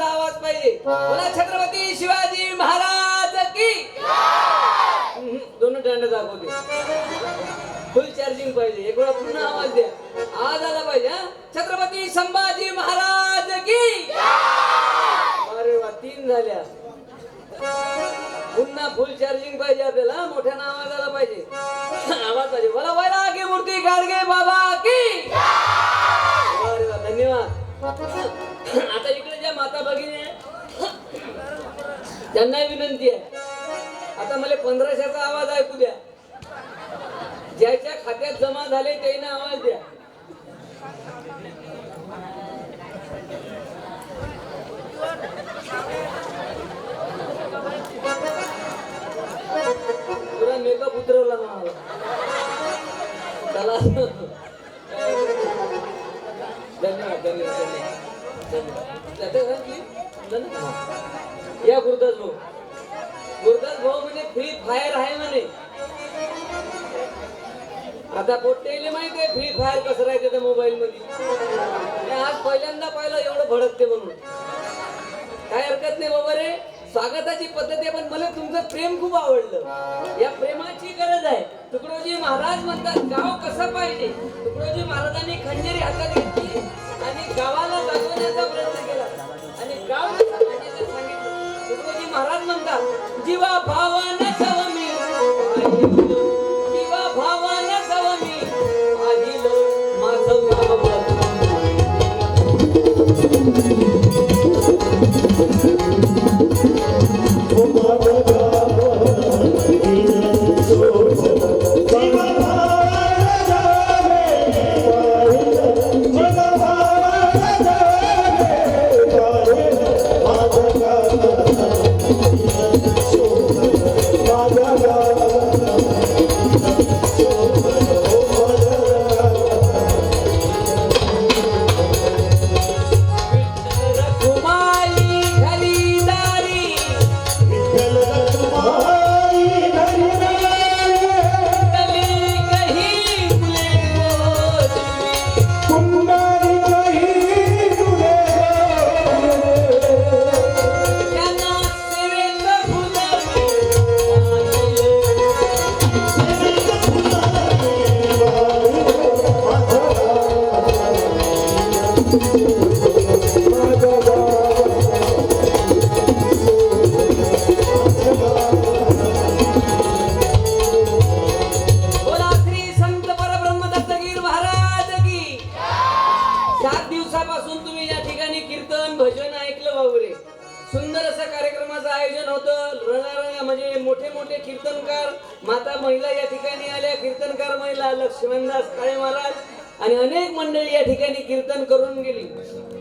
आवाज पाहिजे. बोला छत्रपती शिवाजी महाराज की. दोन दंड दाखवते. फुल चार्जिंग पाहिजे. एक वेळा पुन्हा आवाज द्या. आवाज आला पाहिजे. छत्रपती संभाजी महाराज की. अरे वा, 3 झाल्या. पुन्हा फुल चार्जिंग पाहिजे आपल्याला. मोठ्यानं आवाज आला पाहिजे. आवाज पाहिजे. बोला वैरागी मूर्ती गाडगे बाबा की. अरे वा, धन्यवाद. आता इकडे ज्या माता भगिनी आहे त्यांना विनंती आहे. आता मला 1500चा आवाज ऐकू द्या. ज्याच्या खात्यात जमा झाले त्याने आवाज द्या. पुरा मेकअप उतरवला मला. चला, धन्यवाद धन्यवाद धन्यवाद. या गुरुदास भाऊ. गुरुदास भाऊ म्हणजे फ्री फायर आहे म्हणे. आता पोट्टेले माहिती आहे फ्री फायर कसं राहते त्या मोबाईल मध्ये. आज पहिल्यांदा पाहिलं एवढं भडकते म्हणून. काय हरकत नाही बाबा रे. स्वागताची पद्धत आहे पण मला तुमचं प्रेम खूप आवडलं. या प्रेमाची गरज आहे. तुकडोजी महाराज म्हणतात गाव कसं पाहिजे. तुकडोजी महाराजांनी खंजरी हातात घेतली आणि गावाला दाखवण्याचा प्रयत्न केला आणि गाव कसं पाहिजे ते सांगितलं. तुकडोजी महाराज म्हणतात जीवा भावानं सवमी जीवा भावानं सवमी आदिलं माझं गाव. सुंदर असं कार्यक्रमाचं आयोजन होतं. रंगारंग म्हणजे मोठे मोठे कीर्तनकार माता महिला या ठिकाणी आल्या. कीर्तनकार महिला लक्ष्मणदास काळे महाराज आणि अनेक मंडळी या ठिकाणी कीर्तन करून गेली.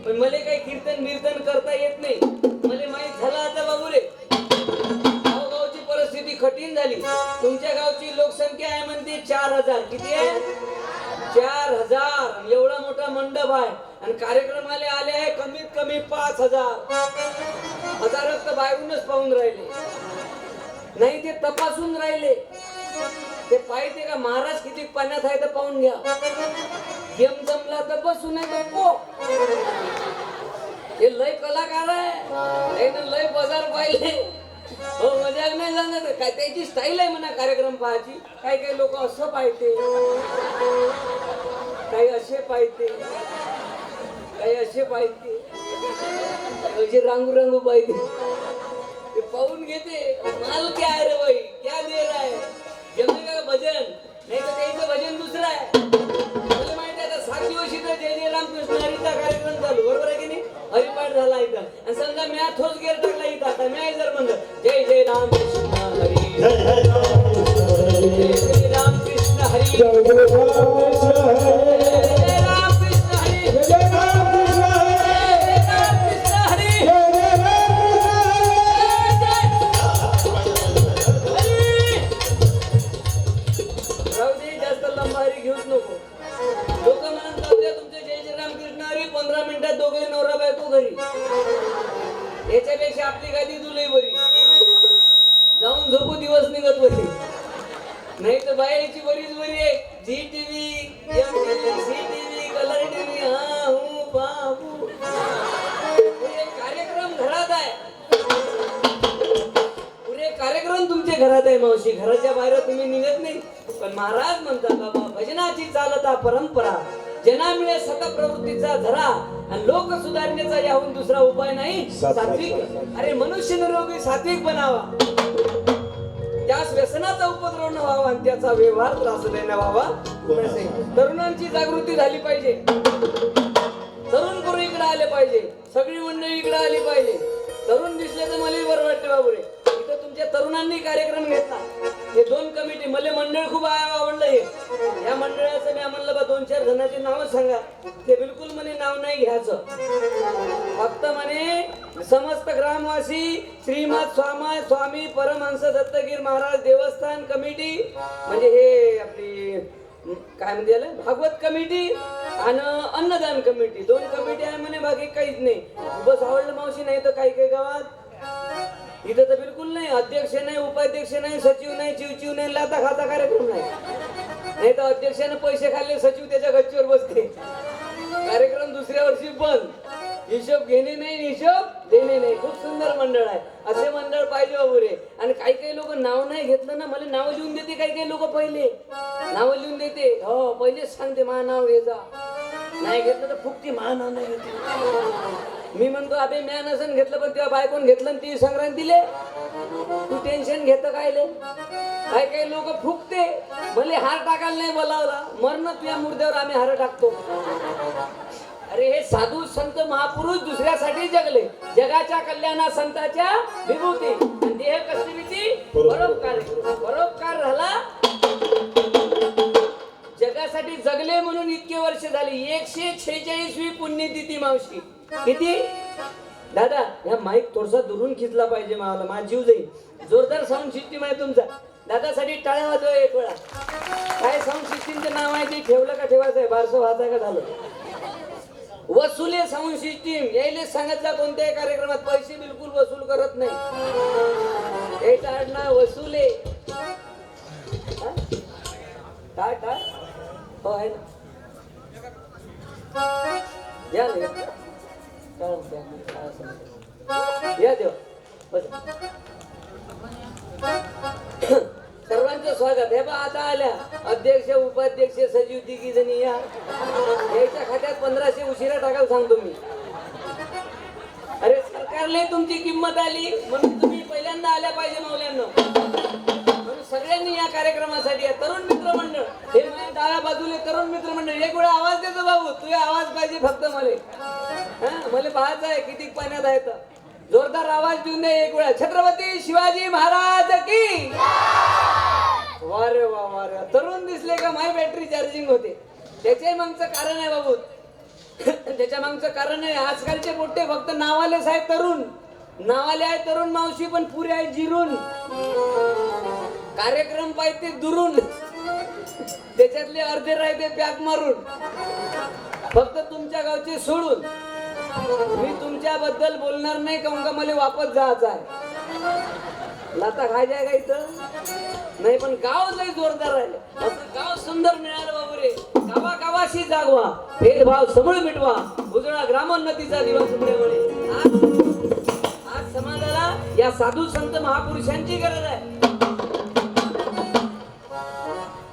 पण मला काही कीर्तन कीर्तन करता येत नाही. मला माहित झालं आता बाबूरे गावगावची परिस्थिती कठीण झाली. तुमच्या गावची लोकसंख्या आहे म्हणते 4000. किती आहे? 4000. एवढा मोठा मंडप आहे आणि कार्यक्रमाला आले आहे कमीत कमी 5000. हजार तर बाहेरूनच पाहून राहिले नाही ते तपासून राहिले. ते पाहिजे का महाराज किती पाण्यात आहे तर पाहून घ्या. गेम जमला तर बसून हे लय कलाकार आहे. लय बाजार पाहिले. हो मजाक नाही जाणार. काय त्याची स्टाईल आहे म्हणा कार्यक्रम पाहायची. काही काही लोक असं पाहते काही असे पाहते काही असे पाहते असे रांगू रांगू पाहते. ते पाहून घेते माल क्या आहे रे भाई क्या दे रहा है. जमले का भजन नाही तर त्याचं भजन दुसरं आहे. मला माहिती आहे आता 7 दिवस इथं जय जय रामकृष्ण हरीचा कार्यक्रम चालू बरोबर आहे की नाही. हरिपाठ झाला इथं आणि समजा मी थोच गेर टाकला इथं. आता मी जर म्हणलं जय जय रामकृष्ण हरी जय जय रामकृष्ण हरी जय जय रामकृष्ण हरी जय जय रामकृष्ण हरी जास्त लंबा हरी घेऊच नको. लोक म्हणून जाऊ द्या तुमचे जय जय रामकृष्ण हरी. 15 मिनिटात दोघे नवरा बायको घरी. याच्यापेक्षा आपली गादी दुलई बरी. जाऊन झोपू दिवस निघत बरी. नाही तर बायाची बरीच बरी आहे. Zee TV C TV colour TV हा हूं बाबू. कार्यक्रम घरात आहे मावशी, घराच्या बाहेर तुम्ही निघत नाही. पण महाराज म्हणतात बाबा, भजनाची चालता परंपरा, जना मिळे सतप्रवृत्तीचा धरा, आणि लोक सुधारण्याचा याहून दुसरा उपाय नाही सात्विक. अरे मनुष्य निरोगी सात्विक बनावा, त्यास व्यसनाचा उपद्रव न व्हावा आणि त्याचा व्यवहार त्रासदायक न व्हावा. तरुणांची जागृती झाली पाहिजे, तरुण पोरं इकडे आले पाहिजे, सगळी मंडळी इकडे आली पाहिजे. तरुण दिसले तर मला बरं वाटते बाबूरे. इथं तुमच्या तरुणांनी कार्यक्रम घेतला, हे 2 कमिटी, मला मंडळ खूप आवडलं. हे या मंडळाचं मी म्हणलं बा 2-4 जणांची नावं सांगा. ते बिलकुल म्हणे नाव नाही घ्यायचं, फक्त म्हणे समस्त ग्रामवासी श्रीमद स्वामी परमहंस दत्तगीर महाराज देवस्थान कमिटी, म्हणजे हे आपली काय म्हणते याला भागवत कमिटी आणि अन्नदान कमिटी, 2 कमिटी आहे म्हणे, बाकी काहीच नाही. बस आवडलं मावशी. नाही तर काही काही गावात इथं तर बिलकुल नाही, अध्यक्ष नाही, उपाध्यक्ष नाही, सचिव नाही, चिवचिव नाही, लाता खाता कार्यक्रम नाही. नाही तर अध्यक्षाने पैसे खाल्ले, सचिव त्याच्या गच्चीवर बसते, कार्यक्रम दुसऱ्या वर्षी बंद. हिशोब घेणे नाही, हिशोब देणे नाही. खूप सुंदर मंडळ आहे, असे मंडळ पाहिजे बाबू रे. आणि काही काही लोक नाव नाही घेतलं ना, मला नाव लिहून देते. काही काही लोक पहिले नाव लिहून देते, हो पहिलेच सांगते मा नाव घ्यायचा, नाही घेतलं तर फुकती मा नाव नाही घेते. मी म्हणतो अबे म्या नसन घेतलं, पण तेव्हा बायकोन घेतलं ती संक्रांतीले, तू टेन्शन घेत कायले. काही काही लोक फुकते, भले हार टाकायला नाही बोलावला, मरण तुझ्या मुर्द्यावर आम्ही हार टाकतो. अरे हे साधू संत महापुरुष दुसऱ्यासाठी जगले, जगाच्या कल्याणा संतांच्या विभूती, देह कष्टविधी परोपकार. परोपकार झाला, जगासाठी जगले म्हणून इतके वर्ष झाली. 146वी पुण्यतिथी मावशी. किती दादा, ह्या माईक थोडसा दुरून खिचला पाहिजे, मला माझा जीव जाईल. जोरदार साऊंड सिस्टीम आहे तुमचा, दादासाठी टाळ्या वाजवा एक वेळा. काय साऊंड सिस्टीमचं नाव आहे ते ठेवलं का ठेवायचं आहे, बारसं वाचाय का झालं. वसुले साऊंड सिस्टीम यायले सांगितलं, कोणत्याही कार्यक्रमात पैसे बिलकुल वसूल करत नाही. हे टाळणं वसुले काय काय हो आहे ना, या या देवा बस. सर्वांचं स्वागत. हे बा आता आल्या अध्यक्ष उपाध्यक्ष सचिव तिघी जणी या, याच्या खात्यात 1500 उशिरा टाकायला सांगतो मी. अरे सरकारने तुमची किंमत आली म्हणून तुम्ही पहिल्यांदा आल्या पाहिजे मावल्यांना. म्हणून सगळ्यांनी या कार्यक्रमासाठी या. तरुण मित्र मंडळ, हे माझ्या डाव्या बाजूले तरुण मित्र मंडळ, एक वेळा आवाज देतो बाबू, तुझा आवाज पाहिजे फक्त मला पाहायचं आहे किती पाण्यात आहे तर. जोरदार आवाज देऊन दे एक वेळा. छत्रपती शिवाजी महाराज की. वारे वा वारे, तरुण दिसले का माझी बॅटरी चार्जिंग होते. त्याच्या मागचं कारण आहे बाबू, त्याच्या मागचं कारण आहे आजकालचे मोठे फक्त नावालेच आहे तरुण, नावाले आहे तरुण मावशी, पण पुरे आहे जिरून. कार्यक्रम पाहिजे दुरून, त्याच्यातले अर्धे राहते पॅक मारून. फक्त तुमच्या गावचे सोडून मी तुमच्याबद्दल बोलणार नाही, काऊन का मला वापस जायचं आहे. लाता खायच्या का इथं नाही, पण गाव लय जोरदार राहिले. असं गाव सुंदर मिळालं बाबूरे. गावा गावाशी जागवा, भेदभाव समूळ मिटवा, उजळा ग्रामोन्नतीचा दिवस उमरेवळे. आज समाजाला या साधू संत महापुरुषांची गरज आहे.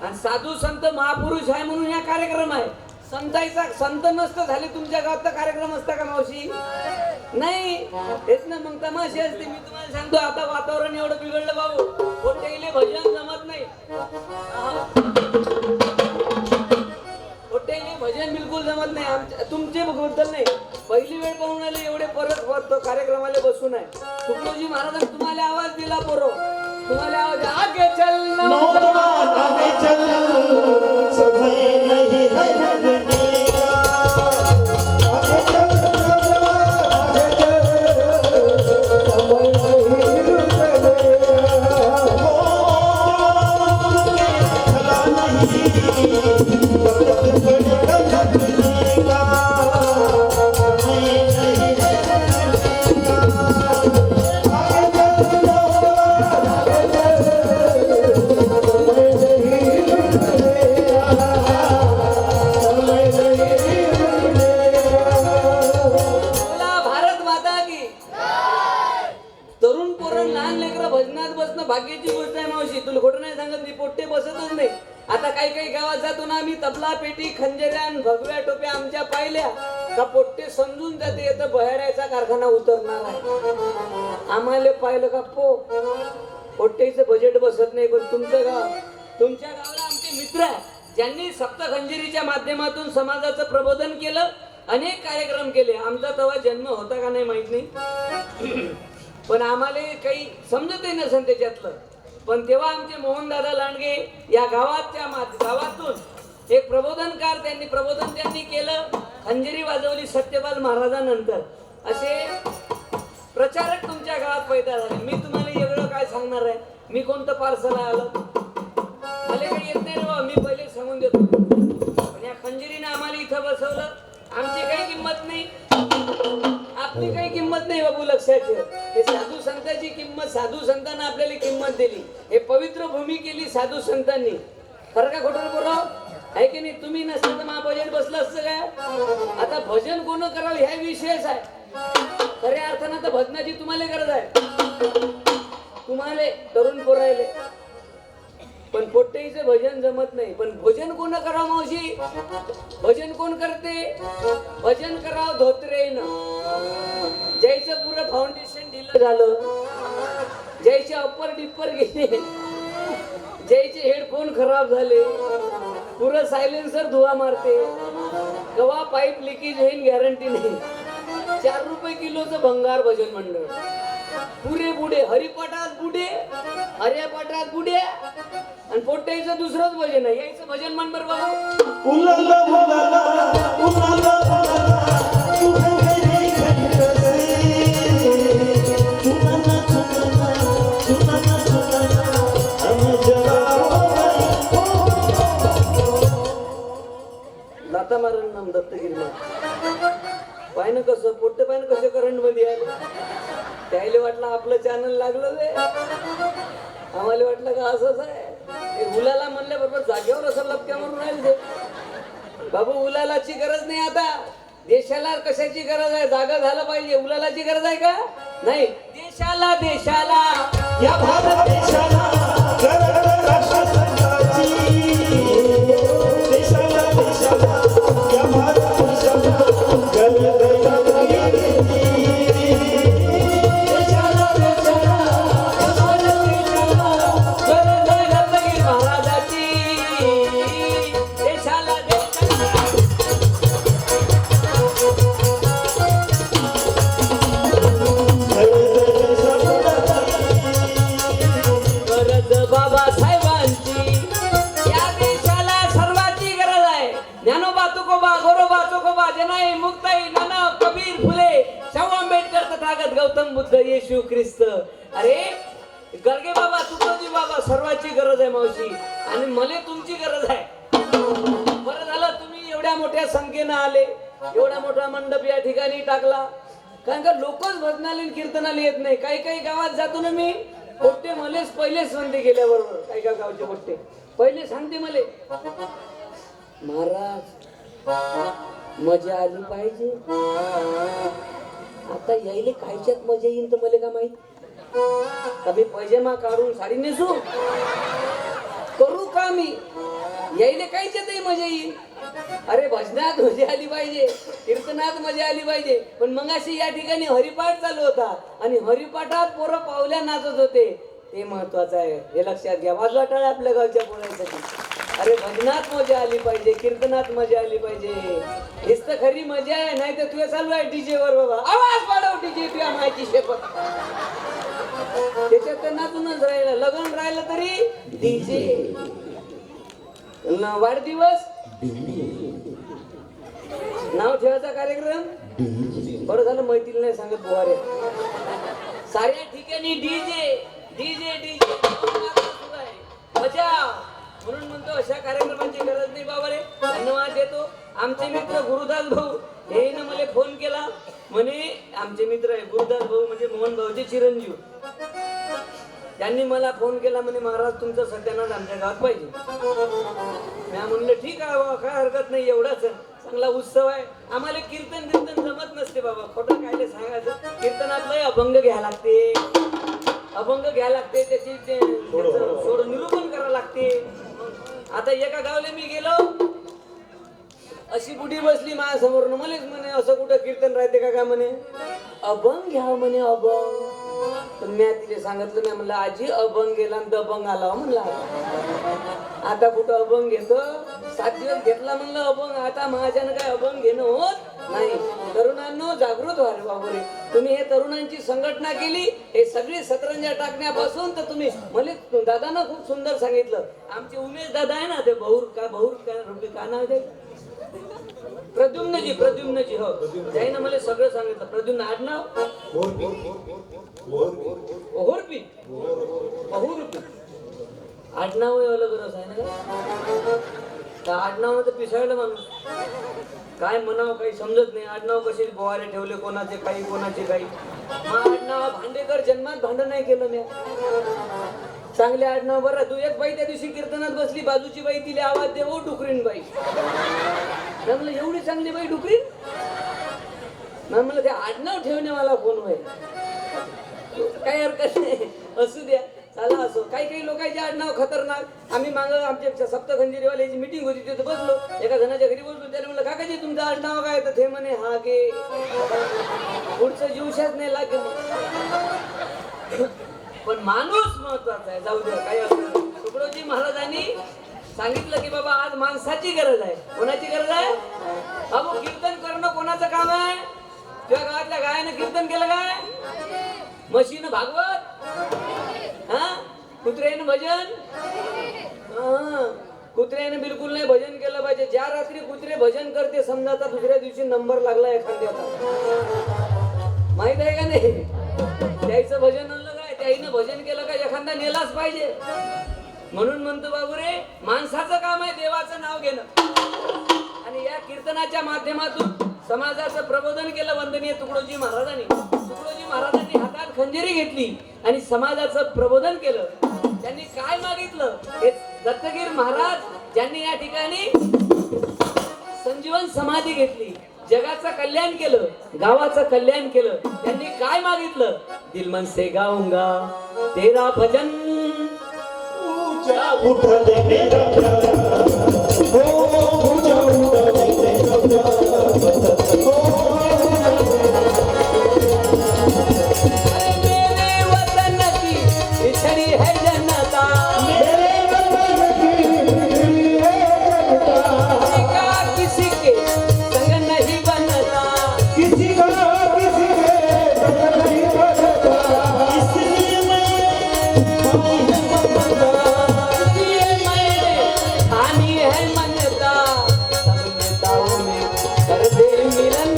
आणि साधू संत महापुरुष आहे म्हणून हा कार्यक्रम आहे. संतांचा संत नसतं झाले तुमच्या गावात तर कार्यक्रम असता का मावशी? नाही. हेच ना मग तमाशे असते. मी तुम्हाला सांगतो आता वातावरण एवढं बिघडलं बाबू, कोणत्याही भजन जमत नाही. कोणत्याही भजन बिलकुल जमत नाही. आमच्या तुमचे बद्दल नाही. पहिली वेळ पाहून आले एवढे परत कार्यक्रमाला बसून आहे. तुकडोजी महाराज तुम्हाला आवाज दिला पोरो, तुम्हाला आवाज आगे चल आगे चल तरुण पोर कारण लहान लेकरं भजनात बसणं भाग्याची गोष्ट आहे मावशी. तुला खोटं नाही सांगत, मी पोट्टे बसतच नाही. आता काही काही गावात जातो ना आम्ही, तबला पेटी खंजऱ्या आणि भगव्या टोप्या आमच्या पाहिल्या का पोट्टे समजून जाते येतं बहेड्याचा कारखाना उतरणार आहे. आम्हाला पाहिलं का पोट्टेचं बजेट बसत नाही. पण तुमचं गाव, तुमच्या गावाला आमचे मित्र आहे ज्यांनी सप्तखंजिरीच्या माध्यमातून समाजाचं प्रबोधन केलं, अनेक कार्यक्रम केले. आमचा तेव्हा जन्म होता का नाही माहित नाही, पण आम्हाला काही समजतही नसेल त्याच्यातलं. पण तेव्हा आमचे मोहनदादा लांडगे या गावातून एक प्रबोधनकार त्यांनी केलं. खंजिरी वाजवली सत्यपाल महाराजांनंतर. असे प्रचारक तुमच्या गावात पैदा झाले. मी तुम्हाला वेगळं काय सांगणार आहे, मी कोणतं पार्सल आलं मला काही येत नाही ना, मी पहिले सांगून देतो. पण या खंजिरीने आम्हाला इथं बसवलं, आमची काही किंमत नाही, आपली काही किंमत नाही बाबू, लक्षात ठेव. हे साधू संतांची किंमत, साधू संतांना आपल्याला किंमत दिली, हे पवित्र भूमी केली साधू संतांनी. खरं का खोटं बोलाव आहे की नाही? तुम्ही नसतं तर मा भजन बसलं असतं काय? आता भजन कोण करावं ह्या विषयच आहे. खऱ्या अर्थानं तर भजनाची तुम्हाला गरज आहे, तुम्हाला तरुण पोरायले. पण पोट्टेचं भजन जमत नाही. पण भजन कोण करावं मावशी? भजन कोण करते? भजन करावं धोत्रेनं, ज्याचं पुरं फाउंडेशन ढिलं झालं, ज्याचे अप्पर डिप्पर गेले, ज्याचे हेडफोन खराब झाले, पुरं सायलेन्सर धुवा मारते, कवा पाईप लिकेज होईल गॅरंटी नाही. 4 रुपये किलोचं भंगार भजन मंडळ, पुरे बुडे, हरिपाठात बुडे, हर्यापाठात बुडे, आणि पोट्ट्याचं दुसरंच भजन आहे. यायचं भजन म्हण बरं बाबा. उलाला उलाला उलाला लाता मारण नाम दत्तगिरीला पाहिनं कसं पोट्टे पाहिनं कसे करंट मध्ये आले. त्याला वाटलं आपलं चॅनल लागलं रे, आम्हाला वाटलं का असंच आहे. उलाला म्हणल्याबरोबर जागेवर असं लपक्या म्हणून राहील ते. बाबू उलालाची गरज नाही. आता देशाला कशाची गरज आहे? जागा झालं पाहिजे. उलालाची गरज आहे का? नाही. देशाला या भारत देशाला या भारत गौतम बुद्ध, येशू ख्रिस्त. अरे गर्गे बाबा, तुकोजी बाबा, सर्वांची गरज आहे मावशी, आणि मला तुमची गरज आहे. बरं झालं तुम्ही एवढ्या मोठ्या संख्येनं आले, एवढा मोठा मंडप या ठिकाणी टाकला. कारण का लोकच भजनाला कीर्तनाला येत नाही. काही काही गावात जातो ना मी, पोट्टे मलेच पहिलेच म्हणते गेल्याबरोबर. काही काही गावचे पोट्टे पहिले सांगते मले, महाराज मजा आली पाहिजे. आता यायले कायच्यात मजा येईन तर मला का माहित? कमी पैजेमा काढून साडी नेसू करू का मी? यायले कायच्यातही मजा येईल. अरे भजनात मजा आली पाहिजे, कीर्तनात मजा आली पाहिजे. पण मग अशी या ठिकाणी हरिपाठ चालू होता, आणि हरिपाठात पोरं पावल्या नाचत होते, ते महत्वाचं आहे. हे लक्षात घ्या. वाजवा टाळ्या आपल्या गावच्या पोरांसाठी. अरे भजनात मजा आली पाहिजे, कीर्तनात मजा आली पाहिजे. हेच तर खरी मजा आहे. नाही तर तुझ्या चालू आहे डीजे वर बाबा, आवाज वाढव डीजे, तुझ्या माहिती शेपट. त्याच्यात तर नाचूनच राहिलं. लग्न राहिलं तरी डीजे, वाढदिवस नाव ठेवायचा कार्यक्रम. बरं झालं मैत्रीला नाही सांगत बुवारे. साऱ्या ठिकाणी डीजे डीजे डीजे मजा. म्हणून म्हणतो अशा कार्यक्रमांची गरज नाही बाबा रे. धन्यवाद देतो. आमचे मित्र गुरुदास भाऊ हे ना मला फोन केला, म्हणे आमचे मित्र आहे गुरुदास भाऊ म्हणजे मोहन भाऊचे चिरंजीव. त्यांनी मला फोन केला, म्हणे महाराज तुमचं सत्यानाश आमच्या गावात पाहिजे. मी म्हणलं ठीक आहे बाबा, काय हरकत नाही. एवढाच चांगला उत्सव आहे. आम्हाला कीर्तन कीर्तन जमत नसते बाबा, खोटं कायले सांगायचं. कीर्तनात लय अभंग घ्यायला लागते, अभंग घ्यायला लागते त्याचं थोडं निरूपण करावं लागते. आता एका गावले मी गेलो, अशी बुढी बसली माझ्यासमोर, मलाच म्हणे असं कुठं कीर्तन राहते का म्हणे, अभंग घ्या म्हणे अभंग. तर मी तिला सांगितलं, नाही म्हणलं आजी अभंग गेला आणि दबंग आला म्हणला. आता कुठं अभंग घेतो, 7 दिवस घेतला म्हणलं अभंग, आता माझ्यानं काय अभंग घेणं होत नाही. तरुणांनो जागृत व्हा रे बाबूरे. तुम्ही हे तरुणांची संघटना केली, हे सगळे सतरंजा टाकण्यापासून तर तुम्ही मला दादानं खूप सुंदर सांगितलं. आमचे उमेश दादा आहे ना, ते बहुर का नाव आहे ते, प्रद्युम्नजी हो, त्याने मला सगळं सांगितलं. प्रद्युम्न आडनाव ओहोरपी आडनाव अलग रस आहे ना का, आडनाव तर पिसाळलं माणूस. काय म्हणावं काही समजत नाही. आडनाव कसे बोवारे ठेवले, कोणाचे काही कोणाचे काही. मग आडनाव भांडेकर जन्मात भांडण नाही केलं मी. चांगले आडनाव बरं. तू एक बाई त्या दिवशी कीर्तनात बसली, बाजूची बाई तिला आवाज दे, ओ डुकरीन बाई. म्हणलं एवढी चांगली बाई डुकरीन. म्हणलं ते आडनाव ठेवणे मला कोण होय, काही हरकत नाही, असू द्या चला असो. काही लोकांचे आडनाव खतरनाक. आम्ही माग आमच्या सप्तखंजिरीवाल्याची मिटिंग होती, तिथे बसलो, एका जणाच्या घरी बसलो. त्याला म्हणलं काकाजी तुमचं आडनाव काय, तर ते म्हणे हा गे, पुढचं जीवशाच नाही लागे. पण माणूस महत्वाचा आहे, जाऊ द्या काही असं. तुकडोजी महाराजांनी सांगितलं की बाबा आज माणसाची गरज आहे. कोणाची गरज आहे बाबू? कीर्तन करणं कोणाचं काम आहे? तुझ्या गावातल्या गायानं कीर्तन केलं काय? म्हशीनं भागवत, हा कुत्र्यानं भजन, कुत्र्याने बिलकुल नाही भजन केलं पाहिजे. ज्या रात्री कुत्रे भजन करते समजा आता दुसऱ्या दिवशी नंबर लागला एखाद्याचा, माहित आहे का नाही? त्याचं भजन आणलं काय, त्याईनं भजन केलं काय, एखादा नेलाच पाहिजे. म्हणून म्हणतो बाबूरे, माणसाचं काम आहे देवाचं नाव घेणं. आणि या कीर्तनाच्या माध्यमातून समाजाचं प्रबोधन केलं वंदनीय तुकडोजी महाराजांनी. तुकडोजी महाराजांनी हातात खंजिरी घेतली आणि समाजाचं प्रबोधन केलं. त्यांनी काय मागितलं, हे दत्तगीर महाराज ज्यांनी या ठिकाणी संजीवन समाधी घेतली, जगाचं कल्याण केलं, गावाचं कल्याण केलं. त्यांनी काय मागितलं, दिल मन से गाऊंगा तेरा भजन, उठले मेरा हो उठले मेरा मेरे वतन की बिछड़ी है जनता, मेरे वतन की है जनता, किसी के संग नहीं बनता, किसी का किसी के संग नहीं बनता, इसलिए आनी है मनता, सब नेताओं में कर दे मिलन,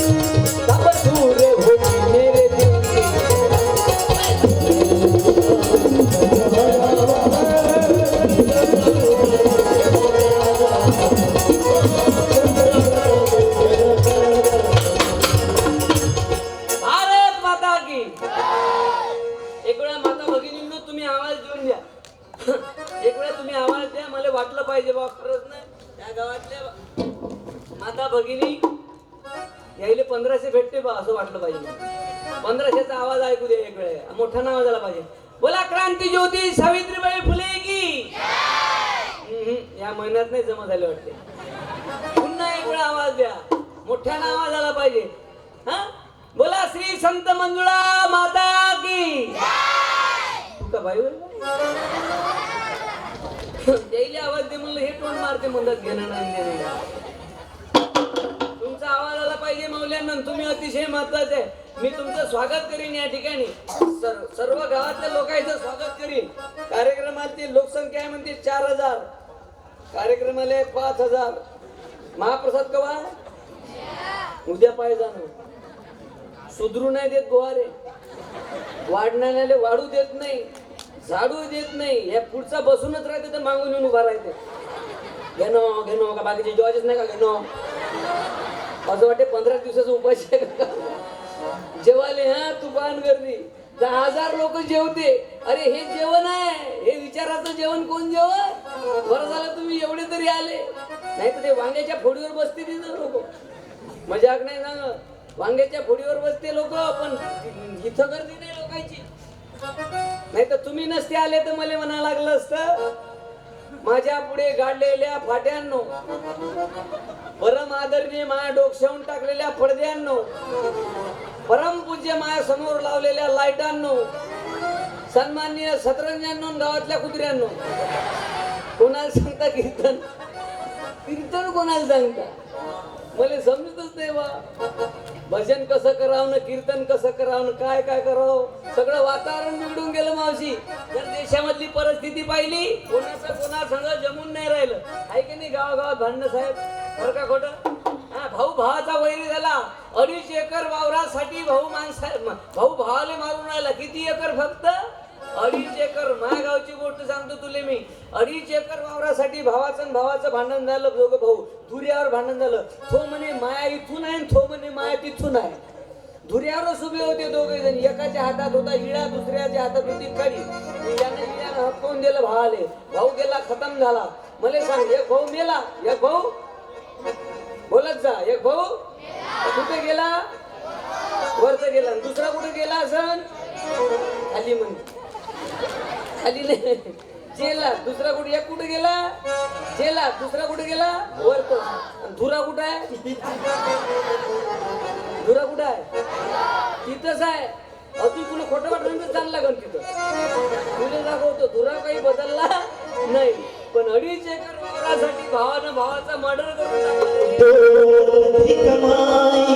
सब दूर होगी मेरे दिल की. भारत माता की. एक वेळा माता भगिनींनो तुम्ही आवाज देऊन द्या. एक वेळा तुम्ही आवाज द्या, मला वाटलं पाहिजे बा खरंच नाही त्या गावातल्या माता भगिनी यायले 1500 भेटते बा असं वाटलं पाहिजे. 1500चा आवाज ऐकू दे एक वेळा, मोठा आवाज आला पाहिजे. बोला क्रांती ज्योती सावित्रीबाई फुले की. या महिन्यात नाही जमा झाले वाटते. पुन्हा एक वेळा आवाज द्या, मोठ्यानं आवाज आला पाहिजे. हा बोला श्री संत मंजुळा माता की. तू का बाई यायला आवाज दे म्हणलं, हे टोन मारते म्हणतात, घेणं नाही. तुमचा आवाज आला पाहिजे मौल्यांना. तुम्ही अतिशय महत्वाचे आहे. मी तुमचं स्वागत करीन या ठिकाणी, सर्व गावातल्या लोकांचं स्वागत करीन. कार्यक्रमाची लोकसंख्या आहे म्हणते 4000, कार्यक्रमाला आहे 5000. महाप्रसाद कवा? उद्या पाहिजे ना. सुधरू नाही देत बोहारे, वाढणाऱ्याला वाढू देत नाही, झाडू देत नाही. या पुढचा बसूनच राहते तर मागून येऊन उभा राहते. घेणं घेणं का बाकीचे जेवायचेच नाही का घेणं. असं वाटते 15 दिवसाचा उपास आहे का जेवाले. हा तू पाहन गर्दी 10,000 लोक जेवते. अरे हे जेवण आहे, हे विचाराचं जेवण कोण जेवण. बरं झालं तुम्ही एवढे तरी आले, नाही तर ते वांग्याच्या फोडीवर बसते तिथं लोक. मजाक नाही सांग, वांग्याच्या फोडीवर बसते लोक, पण इथं गर्दी नाही लोकांची. नाही तर तुम्ही नसते आले तर मला म्हणा लागलं असतं माझ्या पुढे गाडलेल्या फाट्यांनो, परम आदरणीय माया डोक्यावून टाकलेल्या पडद्यांनो, परम पूज्य माया समोर लावलेल्या लाईटांनो, सन्माननीय सतरंजांनो, गावातल्या कुत्र्यांनो, कोणाला सांगता कीर्तन? कीर्तन कोणाला सांगता? मला समजतच नाही बा. भजन कसं करावं ना कीर्तन कसं करावं ना काय काय करावं, सगळं वातावरण बिघडून गेलं मावशी. जर देशामधली परिस्थिती पाहिली, कोणाचं कोणा संग जमून नाही राहिलं आहे की नाही. गावागावात भांडणं साहेब, बरं का खोटं? हा, भाऊ भावाचा वैरी झाला. 2.5 एकर वावरासाठी भाऊ भावाले मारून राहिला. किती एकर? फक्त 2.5 एकर. माझ्या गावची गोष्ट सांगतो तुले मी. 2.5 एकर वावरासाठी भावाचं भांडण झालं. दोघं भाऊ धुऱ्यावर भांडण झालं. तो म्हणे माया इथून आहे, तो म्हणे माया तिथून आहे. धुऱ्यावरच उभे होते दोघे जण. एकाच्या हातात होता इळा, दुसऱ्याच्या हातात होती कडी. याने इळ्यानं हपकवून दिलं भावाले. भाऊ गेला, खतम झाला. मला सांग, एक भाऊ मेला, एक भाऊ बोलत जा, एक भाऊ कुठे गेला? वरत गेला. दुसरा कुठे गेला असन? खाली म्हणजे खाली नाही, जेला. दुसरा कुठे? एक कुठे गेला? जेला. दुसरा कुठे गेला? वरत. धुरा कुठं आहे? धुरा कुठं आहे? तिथंच आहे. अजून तुला खोटं वाटलं तर चांगला लागल तिथं. तुला दाखवतो धुरा काही बदलला नाही, पण 2.5 एकर वावरासाठी भावानं भावाचा मर्डर करून टाकला. कमाई